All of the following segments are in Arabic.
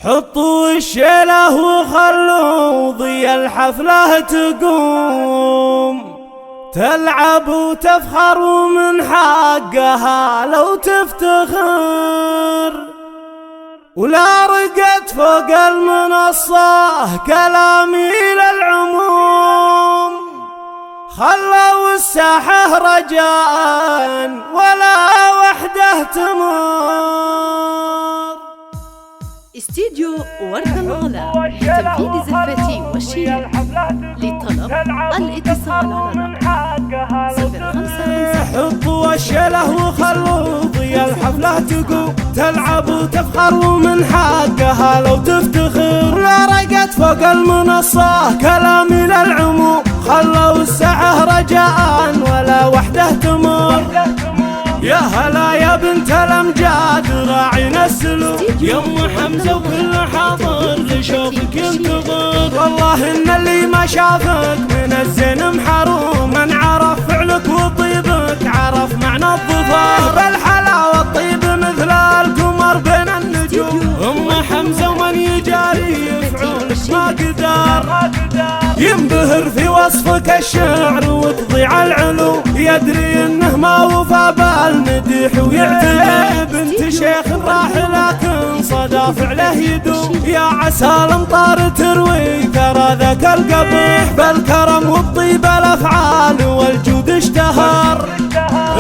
حطوا الشيله وخلوا ضي الحفلة تقوم، تلعب وتفخر ومن حقها لو تفتخر، ولا رقت فوق المنصة كلامي للعموم، خلوا الساحة رجاء ولا وحده تمر. استديو ورد الغلا لتنفيذ زفتي والشير. للطلب الاتصال على رقم 055. حطوا الشيله وخلوا ضي الحفلة تقوم، تلعب وتفخر ومن حقها لو تفتخر، لا رقت فوق المنصة كلامي للعموم، خلوا الساعة رجاء ولا وحده تمر. يا هلا يا بنت الامجاد راعينا السلوك، يا ام حمزه وكل حاضر لشوفك ينتظر، والله ان اللي ما شافك من الزين محروم، من عرف فعلك وطيبك عرف معنى الظفر، بالحلاوه الطيب مثل القمر بين النجوم، ام حمزه ومن يجاري يفعولك ما قدر، ينبهر في وصفك الشعر وتضيع العلوم، يدري انه ما وفى بالمديح ويعتني، بنت شيخ راح لكن صدى فعله يدوم، يا عسى الامطار تروي ثرى ذاك القبيح، بالكرم والطيب الافعال والجود اشتهر،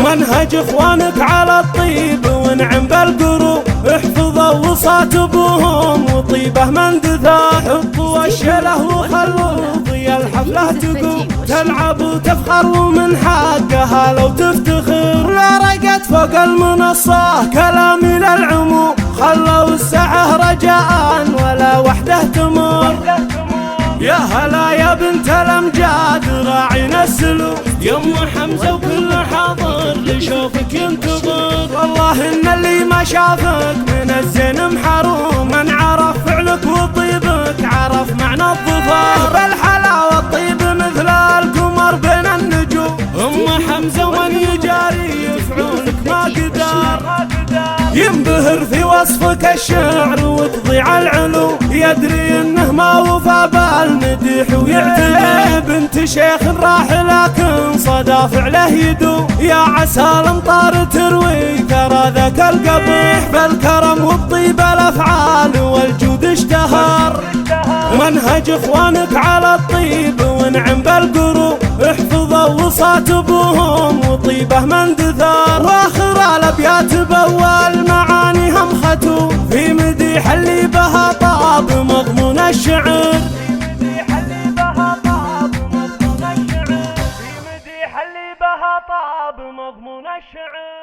منهج اخوانك على الطيب ونعم بالقروب، احفظوا وصات ابوهم وطيبه من دثار. حطوا الشيله وخلوا ضي الحفلة تقوم، تلعب وتفخر ومن حقها لو تفتخر، لا رقت فوق المنصة كلامي للعموم، خلوا الساعة رجاء ولا وحده تمر. يا هلا يا بنت الامجاد راعينا السلوك، يا ام حمزه وكل حاضر لشوفك ينتظر، والله ان اللي ما شافك من الزين محروم، من عرف فعلك وطيبك عرف معنى الظفر، بالحلاوه الطيب مثل القمر بين النجوم، ام حمزه ومن يجاري يفعولك ما قدر، ينبهر في وصفك الشعر وتضيع العلوم، يدري انه ما وفى بالمديح ويعتني، بنت شيخ راح لكن صدى فعله يدوم، يا عسى الامطار تروي ثرى ذاك القبيح، بالكرم والطيب الافعال والجود اشتهر، منهج اخوانك على الطيب ونعم بالقروب، احفظوا وصات ابوهم وطيبه من دثار، واخر الابيات باول معانيهم ختوم، في مديح اللي بها طاب مضمون الشعر، في مديح اللي بها طاب مضمون الشعر، في مديح اللي بها طاب مضمون الشعر.